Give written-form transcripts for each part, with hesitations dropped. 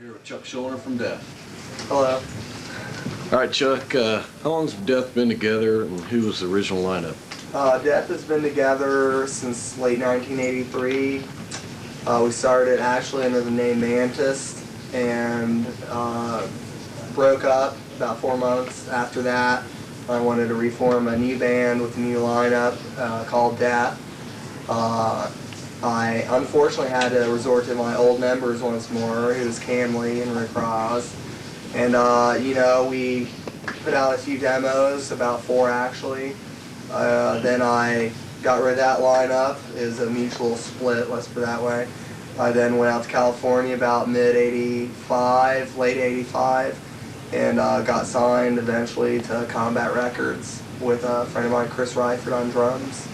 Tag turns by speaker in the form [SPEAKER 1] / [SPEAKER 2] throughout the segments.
[SPEAKER 1] Here with Chuck Schuldiner from Death.
[SPEAKER 2] Hello.
[SPEAKER 1] All right, Chuck, how long has Death been together, and who was the original lineup?
[SPEAKER 2] Death has been together since late 1983. We started actually under the name Mantis and broke up about 4 months after that. I wanted to reform a new band with a new lineup called Death. I unfortunately had to resort to my old members once more. It was Camley and Rick Ross. And, you know, we put out a few demos, about 4 actually. Then I got rid of that lineup. It was a mutual split, let's put it that way. I then went out to California about mid-'85, late '85, and got signed eventually to Combat Records with a friend of mine, Chris Ryford, on drums.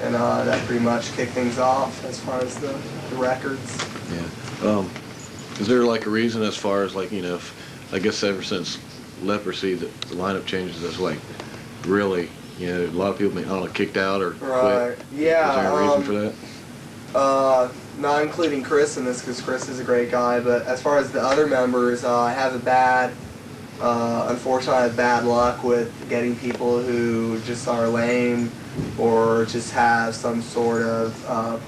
[SPEAKER 2] And that pretty much kicked things off as far as the records.
[SPEAKER 1] Yeah. Is there like a reason as far as like, you know, I guess ever since Leprosy the lineup changes is like really, you know, a lot of people, I don't know, kicked out or
[SPEAKER 2] right.
[SPEAKER 1] quit?
[SPEAKER 2] Yeah.
[SPEAKER 1] Is there a reason for that?
[SPEAKER 2] Not including Chris in this because Chris is a great guy, but as far as the other members, I have unfortunately I have bad luck with getting people who just are lame or just have some sort of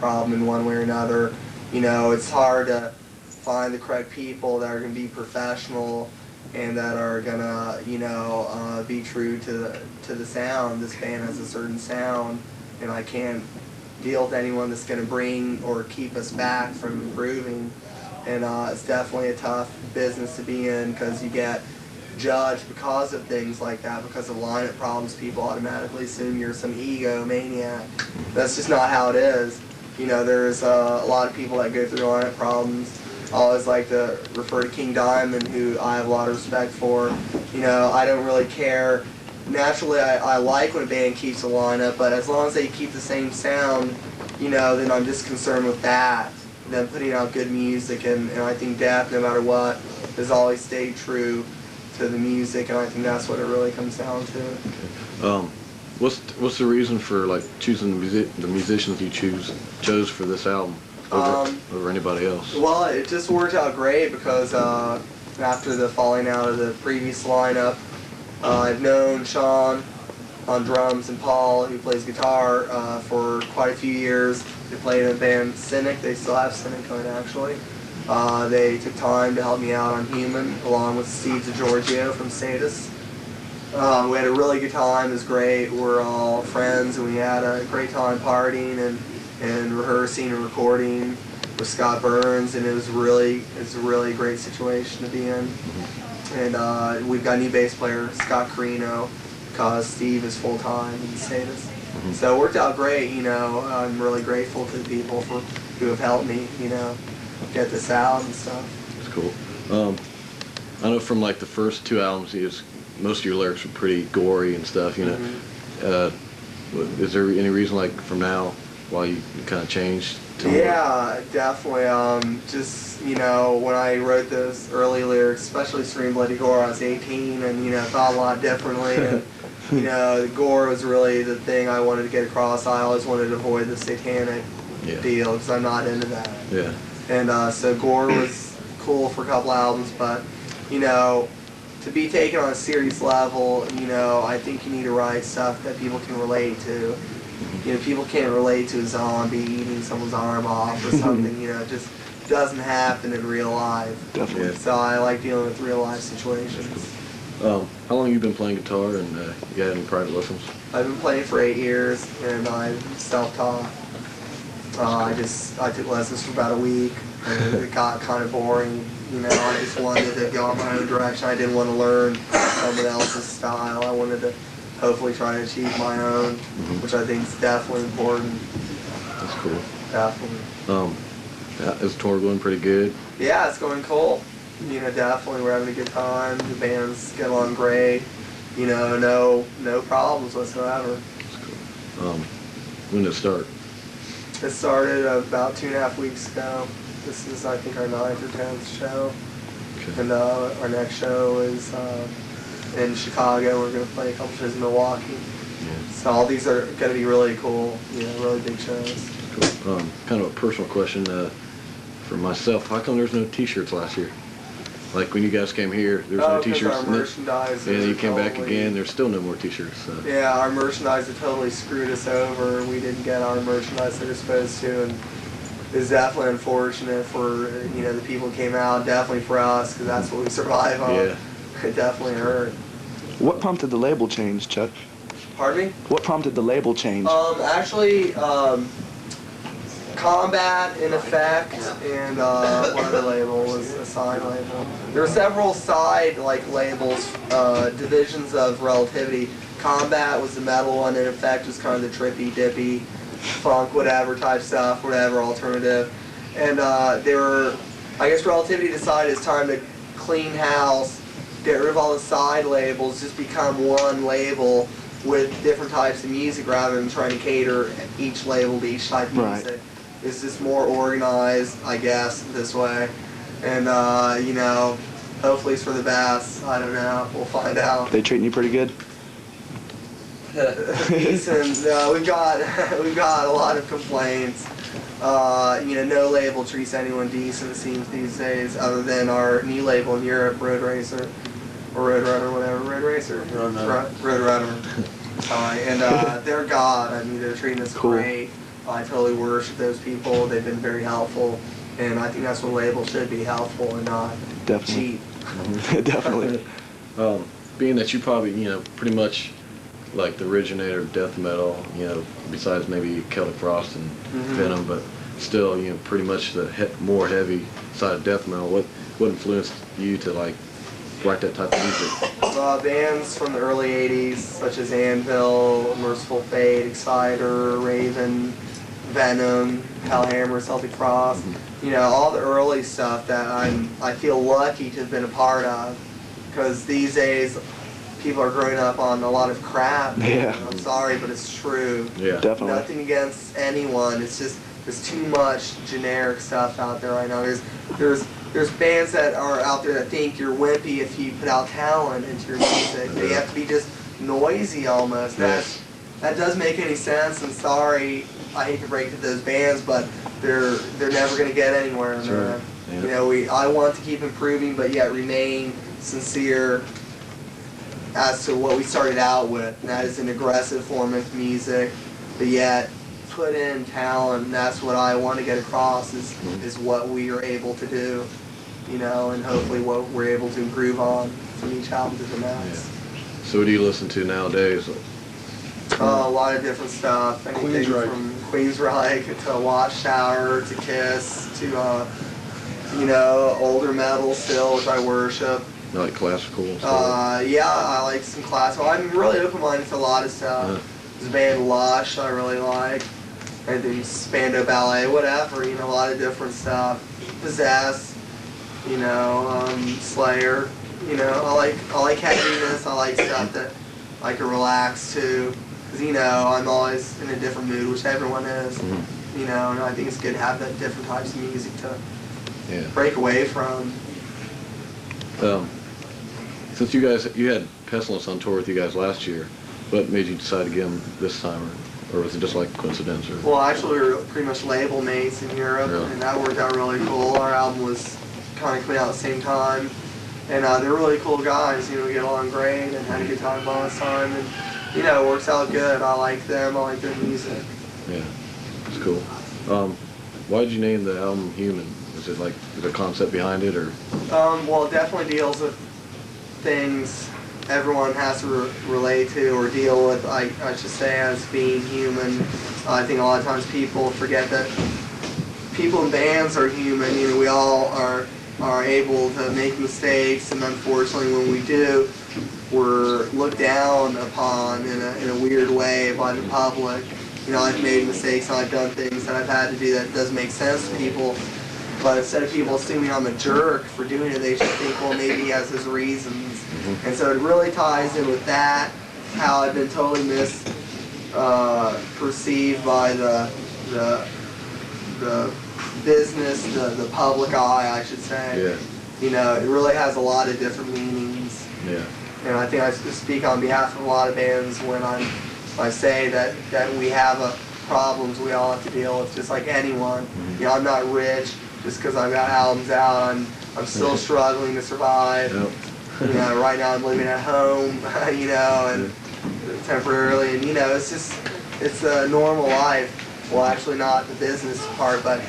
[SPEAKER 2] problem in one way or another. You know, it's hard to find the correct people that are going to be professional and that are going to, you know, be true to the sound. This band has a certain sound, and I can't deal with anyone that's going to bring or keep us back from improving. And it's definitely a tough business to be in because you get judged because of things like that, because of lineup problems. People automatically assume you're some ego maniac. That's just not how it is. You know, there's a lot of people that go through lineup problems. I always like to refer to King Diamond, who I have a lot of respect for. You know, I don't really care. Naturally, I like when a band keeps a lineup, but as long as they keep the same sound, you know, then I'm just concerned with that. Them putting out good music, and I think Death, no matter what, has always stayed true to the music, and I think that's what it really comes down to.
[SPEAKER 1] Okay. What's the reason for like choosing the musicians you chose for this album over anybody else?
[SPEAKER 2] Well, it just worked out great because after the falling out of the previous lineup, I've known Sean on drums and Paul, who plays guitar, for quite a few years. They played in a band, Cynic. They still have Cynic going, actually. They took time to help me out on InHUMAN, along with Steve DiGiorgio from Sadus. We had a really good time. It was great. We're all friends, and we had a great time partying and rehearsing and recording with Scott Burns, and it's a really great situation to be in. And we've got a new bass player, Scott Carino, because Steve is full-time in Sadus. So it worked out great, you know. I'm really grateful to the people who have helped me, you know, get this out and stuff.
[SPEAKER 1] That's cool. I know from like the first 2 albums, most of your lyrics were pretty gory and stuff, you know. Is there any reason, like, from now, why you kind of changed?
[SPEAKER 2] Yeah, definitely. Just, you know, when I wrote those early lyrics, especially Scream Bloody Gore, I was 18 and, you know, thought a lot differently. And, you know, gore was really the thing I wanted to get across. I always wanted to avoid the satanic deal because I'm not into that.
[SPEAKER 1] Yeah.
[SPEAKER 2] And so gore was cool for a couple albums, but, you know, to be taken on a serious level, you know, I think you need to write stuff that people can relate to. You know, people can't relate to a zombie eating someone's arm off or something, you know, it just doesn't happen in real life.
[SPEAKER 1] Definitely.
[SPEAKER 2] So I like dealing with real life situations.
[SPEAKER 1] How long have you been playing guitar, and you had any private lessons?
[SPEAKER 2] I've been playing for 8 years, and I'm self-taught. I took lessons for about a week, and it got kind of boring. You know, I just wanted to go in my own direction. I didn't want to learn someone else's style. I wanted to hopefully try to achieve my own, which I think is definitely important.
[SPEAKER 1] That's cool.
[SPEAKER 2] Definitely.
[SPEAKER 1] Is the tour going pretty good?
[SPEAKER 2] Yeah, it's going cool. You know, definitely we're having a good time. The bands get along great. You know, no problems whatsoever.
[SPEAKER 1] That's cool. When did it start?
[SPEAKER 2] It started about 2.5 weeks ago. This is, I think, our 9th or 10th show. Okay. And our next show is in Chicago. We're going to play a couple shows in Milwaukee. Yeah. So all these are going to be really cool, you know, really big shows.
[SPEAKER 1] Cool. Kind of a personal question for myself. How come there's no T-shirts last year? Like when you guys came here, there's
[SPEAKER 2] Oh,
[SPEAKER 1] no
[SPEAKER 2] 'cause
[SPEAKER 1] T-shirts.
[SPEAKER 2] our merchandise.
[SPEAKER 1] And then you came back
[SPEAKER 2] totally-
[SPEAKER 1] again. There's still no more T-shirts. So.
[SPEAKER 2] Yeah, our merchandise had totally screwed us over. We didn't get our merchandise that we're supposed to, and it's definitely unfortunate for the people who came out. Definitely for us, because that's what we survive on.
[SPEAKER 1] Yeah.
[SPEAKER 2] It definitely hurt.
[SPEAKER 3] What prompted the label change, Chuck?
[SPEAKER 2] Pardon me?
[SPEAKER 3] What prompted the label change?
[SPEAKER 2] Actually, Combat in effect, and one other label was a side label. There were several side labels, divisions of Relativity. Combat was the metal one, in effect was kind of the trippy, dippy, funk, whatever type stuff, whatever alternative. And they were, I guess Relativity decided it's time to clean house, get rid of all the side labels, just become one label with different types of music rather than trying to cater each label to each type of music.
[SPEAKER 3] Right.
[SPEAKER 2] It's just more organized, I guess, this way. And, hopefully it's for the best. I don't know. We'll find out.
[SPEAKER 3] They treating you pretty good?
[SPEAKER 2] Decent. We've got a lot of complaints. No label treats anyone decent, it seems, these days, other than our new label in Europe, Road Racer. Or Road Runner, whatever. Road Racer? Road Runner. Sorry. And they're God. I mean, they're treating us
[SPEAKER 3] Cool.
[SPEAKER 2] great. I totally worship those people. They've been very helpful. And I think that's what a label should be, helpful and not
[SPEAKER 3] Definitely.
[SPEAKER 2] cheap.
[SPEAKER 3] Definitely.
[SPEAKER 1] Being that you probably, pretty much like the originator of death metal, besides maybe Celtic Frost and Venom, but still, pretty much the more heavy side of death metal. What influenced you to write that type of music?
[SPEAKER 2] Bands from the early 80s, such as Anvil, Merciful Fate, Exciter, Raven, Venom, Hellhammer, Celtic Frost. All the early stuff that I feel lucky to have been a part of, because these days people are growing up on a lot of crap.
[SPEAKER 3] Yeah.
[SPEAKER 2] I'm sorry, but it's true.
[SPEAKER 1] Yeah.
[SPEAKER 3] Definitely.
[SPEAKER 2] Nothing against anyone. It's just there's too much generic stuff out there right now. There's bands that are out there that think you're wimpy if you put out talent into your music. They have to be just noisy almost.
[SPEAKER 1] Yes.
[SPEAKER 2] That doesn't make any sense. I'm sorry. I hate to break it to those bands, but they're never going to get anywhere.
[SPEAKER 1] Sure.
[SPEAKER 2] Man.
[SPEAKER 1] Yeah.
[SPEAKER 2] I want to keep improving, but yet remain sincere as to what we started out with, and that is an aggressive form of music, but yet put in talent, and that's what I want to get across is what we are able to do, and hopefully what we're able to improve on from each album to the next.
[SPEAKER 1] Yeah. So what do you listen to nowadays?
[SPEAKER 2] A lot of different stuff, anything
[SPEAKER 1] Queensryche.
[SPEAKER 2] from Queensryche to Watchtower to Kiss to older metal still, which I worship.
[SPEAKER 1] Like classical and stuff?
[SPEAKER 2] Yeah, I like some classical. I'm really open-minded to a lot of stuff. There's a band Lush I really like. Anything Spandau Ballet, whatever, a lot of different stuff. Possessed, Slayer. I like heaviness. I like stuff that I can relax to. Because, I'm always in a different mood, which everyone is. And I think it's good to have that different types of music to break away from.
[SPEAKER 1] Since you had Pestilence on tour with you guys last year, what made you decide to get them this time, or was it just like coincidence? Or?
[SPEAKER 2] Well, actually, we were pretty much label mates in Europe,
[SPEAKER 1] Really?
[SPEAKER 2] and that worked out really cool. Our album was kind of coming out at the same time, and they're really cool guys. We get along great and had a good time last time, and it works out good. I like them. I like their music.
[SPEAKER 1] Yeah, it's cool. Why did you name the album Human? Is it the concept behind it, or?
[SPEAKER 2] Well, it definitely deals with things everyone has to relate to or deal with, I should say, as being human. I think a lot of times people forget that people in bands are human. We all are able to make mistakes, and unfortunately when we do, we're looked down upon in a weird way by the public. I've made mistakes and I've done things that I've had to do that doesn't make sense to people. But instead of people assuming I'm a jerk for doing it, they should think, well, maybe he has his reasons. And so it really ties in with that, how I've been totally perceived by the business, the public eye, I should say.
[SPEAKER 1] Yeah.
[SPEAKER 2] It really has a lot of different meanings.
[SPEAKER 1] Yeah.
[SPEAKER 2] And I think I speak on behalf of a lot of bands when I say that we have problems we all have to deal with, just like anyone. I'm not rich just because I've got albums out. I'm still struggling to survive.
[SPEAKER 1] Yep.
[SPEAKER 2] You know, right now I'm living at home, you know, and temporarily, and you know, it's a normal life. Well, actually not the business part, but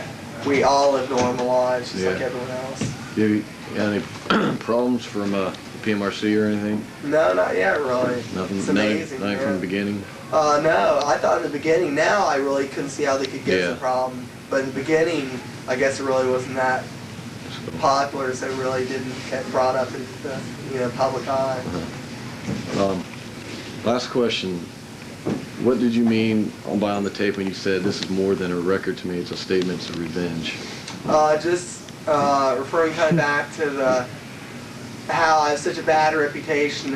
[SPEAKER 2] we all live normal lives just like everyone else.
[SPEAKER 1] You got any problems from PMRC or anything?
[SPEAKER 2] No, not yet, really.
[SPEAKER 1] Nothing.
[SPEAKER 2] It's amazing.
[SPEAKER 1] Nothing from the beginning.
[SPEAKER 2] No, I thought in the beginning. Now I really couldn't see how they could get the problem, but in the beginning, I guess it really wasn't that popular, so it really didn't get brought up into the public eye.
[SPEAKER 1] Last question. What did you mean by on the tape when you said this is more than a record to me, it's a statement of revenge?
[SPEAKER 2] Just referring kind of back to how I have such a bad reputation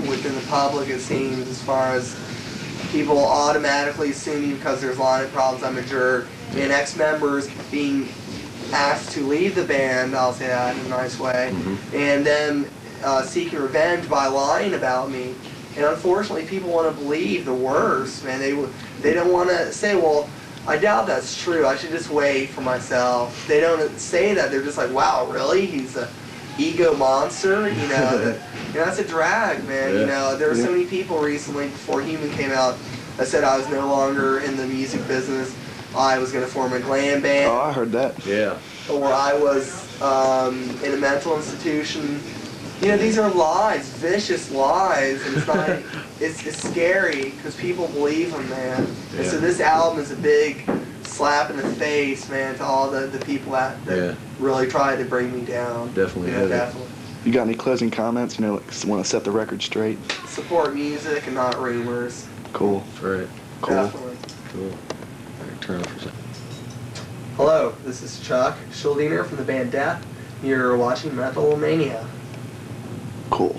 [SPEAKER 2] within the public, it seems, as far as people automatically assuming because there's lineup problems I'm a jerk, and ex-members being asked to leave the band, I'll say that in a nice way, and then seeking revenge by lying about me. And unfortunately, people want to believe the worst, man. They don't want to say, well, I doubt that's true. I should just wait for myself. They don't say that. They're just like, wow, really? He's a ego monster? You know, that's a drag, man. You know, there were so many people recently before Human came out that said I was no longer in the music business. I was going to form a glam band.
[SPEAKER 3] Oh, I heard that.
[SPEAKER 1] Yeah.
[SPEAKER 2] Or I was in a mental institution. You know, these are lies, vicious lies, and it's not. it's scary because people believe them, man. And so this album is a big slap in the face, man, to all the people that really tried to bring me down.
[SPEAKER 1] Definitely.
[SPEAKER 2] You know, definitely.
[SPEAKER 3] You got any closing comments? You know, want to set the record straight?
[SPEAKER 2] Support music and not rumors.
[SPEAKER 3] Cool.
[SPEAKER 1] Right.
[SPEAKER 3] Cool.
[SPEAKER 2] Definitely.
[SPEAKER 1] Cool. Turn off for a second.
[SPEAKER 2] Hello, this is Chuck Schuldiner from the band Death. You're watching Metal Mania.
[SPEAKER 3] Cool.